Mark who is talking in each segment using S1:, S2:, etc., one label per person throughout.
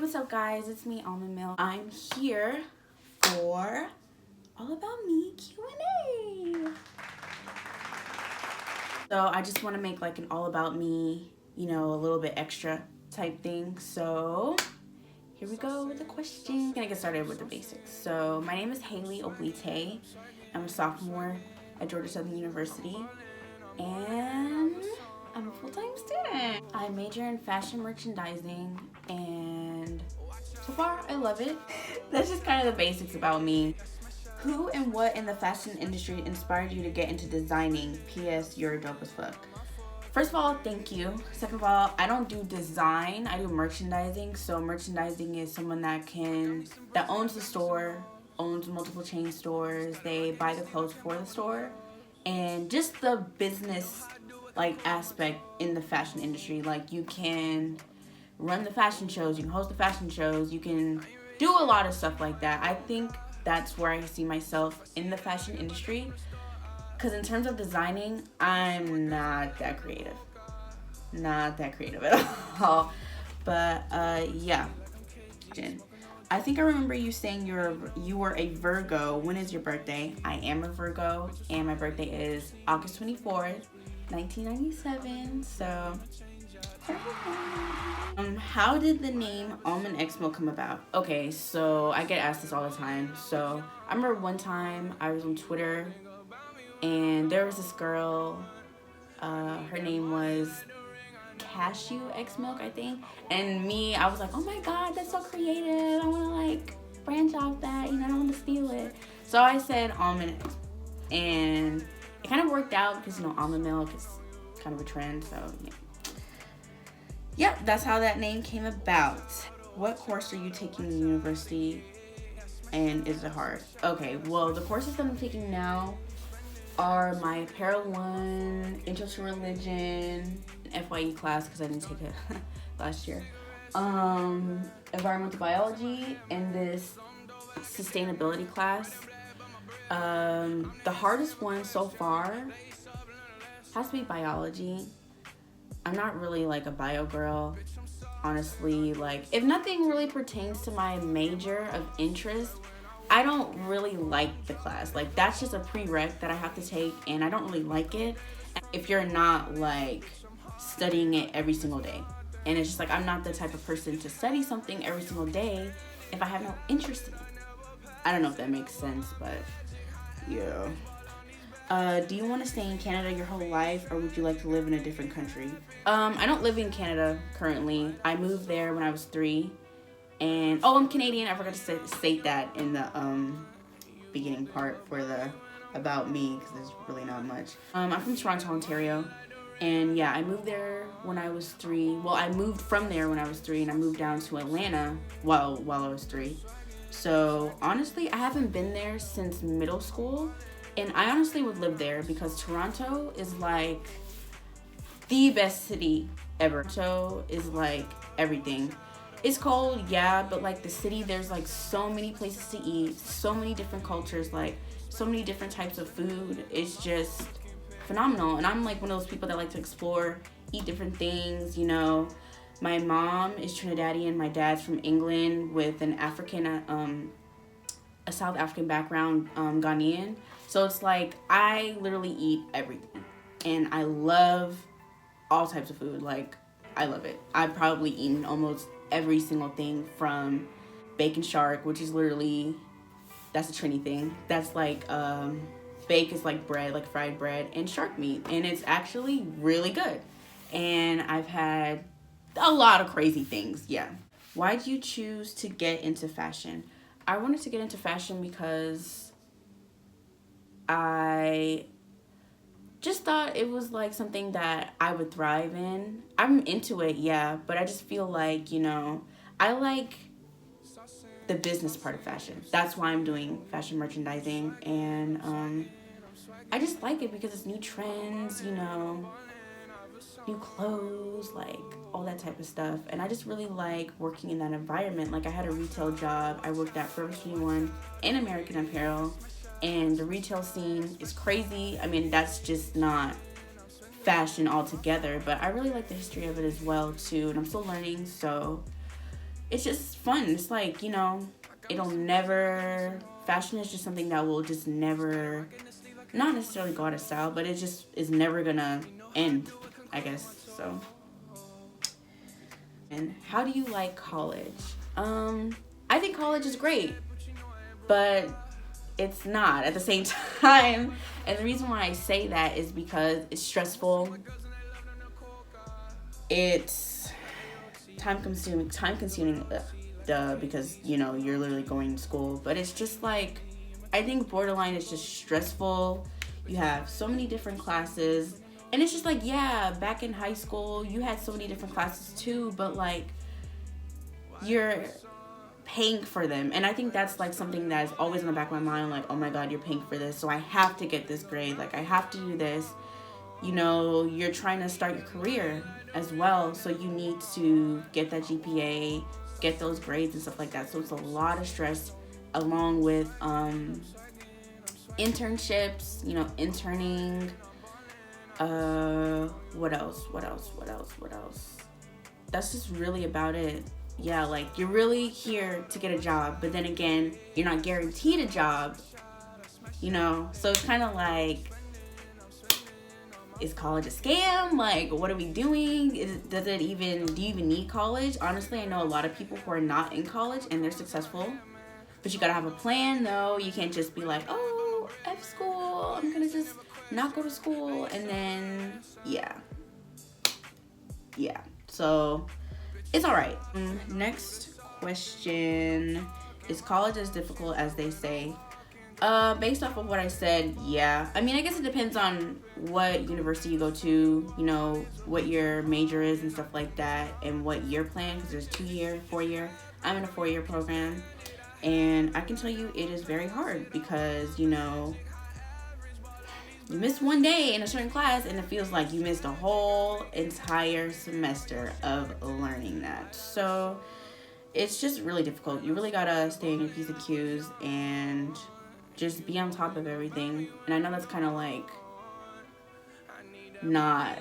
S1: what's up guys? It's me, Almond Milk. I'm here for All About Me Q&A. So I just want to make like an All About Me, you know, a little bit extra type thing. So here we go with the question. I'm gonna get started with the basics. So my name is Haley Oblite. I'm a sophomore at Georgia Southern University and I'm a full-time student. I major in fashion merchandising and so far I love it. That's just kind of the basics about me. Who and what in the fashion industry inspired you to get into designing? P.S. You're dope as fuck. First of all, thank you. Second of all, I don't do design, I do merchandising. So merchandising is someone that owns the store, owns multiple chain stores. They buy the clothes for the store, and just the business like aspect in the fashion industry. Like you can run the fashion shows, you can host the fashion shows, you can do a lot of stuff like that. I think that's where I see myself in the fashion industry. Because in terms of designing, I'm not that creative. Not that creative at all. But yeah. I think I remember you saying you were a Virgo. When is your birthday? I am a Virgo, and my birthday is August 24th, 1997. So how did the name Almond Expo come about? Okay, so I get asked this all the time. So I remember one time I was on Twitter and there was this girl, her name was Cashew X Milk, I think. And me, I was like, oh my god, that's so creative. I want to like branch off that, you know, I don't want to steal it. So I said Almond X, and it kind of worked out because, you know, almond milk is kind of a trend, so yeah. Yep, that's how that name came about. What course are you taking in university, and is it hard? Okay, well, the courses that I'm taking now are my Apparel 1, Intro to Religion, FYE class because I didn't take it last year, Environmental Biology, and this Sustainability class. The hardest one so far has to be Biology. I'm not really like a bio girl, honestly. Like, if nothing really pertains to my major of interest, I don't really like the class. Like, that's just a prereq that I have to take, and I don't really like it if you're not like studying it every single day. And it's just like, I'm not the type of person to study something every single day if I have no interest in it. I don't know if that makes sense, but yeah. Do you want to stay in Canada your whole life, or would you like to live in a different country? I don't live in Canada currently. I moved there when I was 3. And oh, I'm Canadian. I forgot to state that in the beginning part for the about me, because there's really not much. I'm from Toronto, Ontario, and yeah, I moved there when I was 3. Well, I moved from there when I was 3, and I moved down to Atlanta while I was 3. So honestly, I haven't been there since middle school, and I honestly would live there because Toronto is like the best city ever. Toronto is like everything. It's cold, yeah, but like the city, there's like so many places to eat, so many different cultures, like so many different types of food. It's just phenomenal. And I'm like one of those people that like to explore, eat different things, you know. My mom is Trinidadian, my dad's from England with an African, a South African background, Ghanaian. So it's like I literally eat everything, and I love all types of food. Like, I love it. I've probably eaten almost every single thing from bacon shark, which is literally, that's a Trini thing. That's like, bake is like bread, like fried bread, and shark meat. And it's actually really good. And I've had a lot of crazy things, yeah. Why did you choose to get into fashion? I wanted to get into fashion because I just thought it was like something that I would thrive in. I'm into it, yeah, but I just feel like, you know, I like the business part of fashion. That's why I'm doing fashion merchandising, and I just like it because it's new trends, you know, new clothes, like all that type of stuff. And I just really like working in that environment. Like, I had a retail job. I worked at Forever 21 and American Apparel. And the retail scene is crazy. I mean, that's just not fashion altogether, but I really like the history of it as well too, and I'm still learning. So it's just fun. It's like, you know, it'll never, fashion is just something that will just never, not necessarily go out of style, but it just is never gonna end, I guess. So, and how do you like college? I think college is great, but it's not at the same time. And the reason why I say that is because it's stressful. It's time consuming, because, you know, you're literally going to school. But it's just like, I think borderline is just stressful. You have so many different classes. And it's just like, yeah, back in high school, you had so many different classes too, but like, you're paying for them. And I think that's like something that is always in the back of my mind, like, oh my God, you're paying for this, so I have to get this grade, like I have to do this. You know, you're trying to start your career as well, so you need to get that GPA, get those grades and stuff like that. So it's a lot of stress, along with internships, you know, interning. What else? That's just really about it. Yeah, like, you're really here to get a job, but then again, you're not guaranteed a job, you know? So it's kind of like, is college a scam? Like, what are we doing? Do you even need college? Honestly, I know a lot of people who are not in college and they're successful, but you gotta have a plan though. You can't just be like, oh, F school, I'm gonna just not go to school, and then, yeah. So, it's all right. Next question, is college as difficult as they say? Based off of what I said, yeah. I mean, I guess it depends on what university you go to, you know, what your major is and stuff like that, and what year plan, because there's 2-year, 4-year. I'm in a 4-year program, and I can tell you it is very hard because, you know, you miss one day in a certain class and it feels like you missed a whole entire semester of learning that. So it's just really difficult. You really gotta stay in your P's and Q's and just be on top of everything. And I know that's kind of like not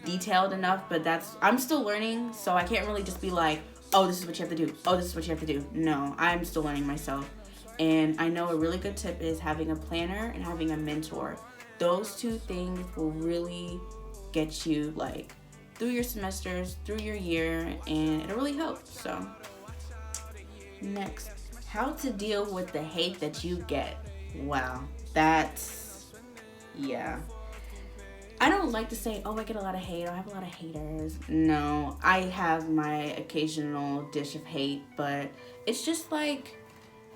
S1: detailed enough, but I'm still learning, so I can't really just be like, oh, this is what you have to do, oh, this is what you have to do. No, I'm still learning myself. And I know a really good tip is having a planner and having a mentor. Those two things will really get you like through your semesters, through your year, and it'll really help. So next, how to deal with the hate that you get. Wow, yeah. I don't like to say, oh, I get a lot of hate, or I have a lot of haters. No, I have my occasional dish of hate, but it's just like,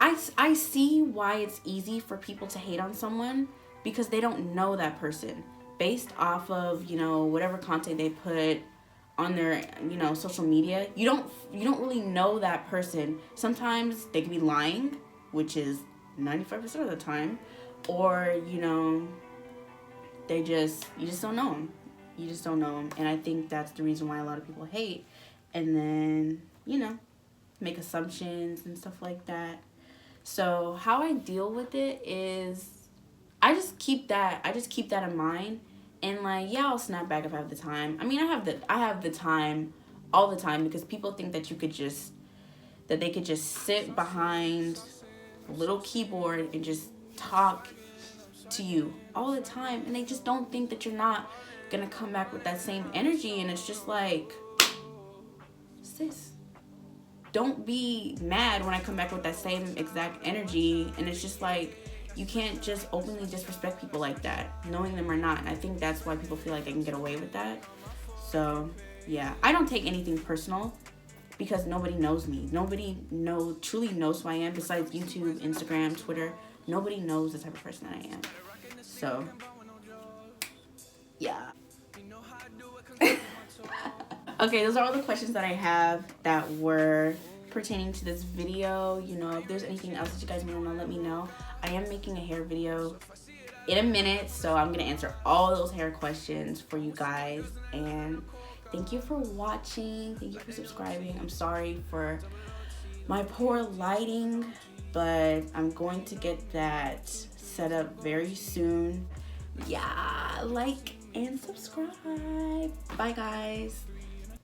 S1: I see why it's easy for people to hate on someone, because they don't know that person based off of, you know, whatever content they put on their, you know, social media. You don't really know that person. Sometimes they can be lying, which is 95% of the time, or, you know, you just don't know them. You just don't know them. And I think that's the reason why a lot of people hate, and then, you know, make assumptions and stuff like that. So how I deal with it is I just keep that in mind, and like, yeah, I'll snap back if I have the time. I mean, I have the time all the time, because people think that they could just sit behind a little keyboard and just talk to you all the time, and they just don't think that you're not gonna come back with that same energy. And it's just like, sis, don't be mad when I come back with that same exact energy. And it's just like, you can't just openly disrespect people like that, knowing them or not. And I think that's why people feel like they can get away with that. So yeah, I don't take anything personal, because nobody knows me. Nobody truly knows who I am besides YouTube, Instagram, Twitter. Nobody knows the type of person that I am. So yeah. Okay, those are all the questions that I have that were pertaining to this video. You know, if there's anything else that you guys want to know, let me know. I am making a hair video in a minute, so I'm gonna answer all those hair questions for you guys. And thank you for watching. Thank you for subscribing. I'm sorry for my poor lighting, but I'm going to get that set up very soon. Yeah, like and subscribe. Bye, guys.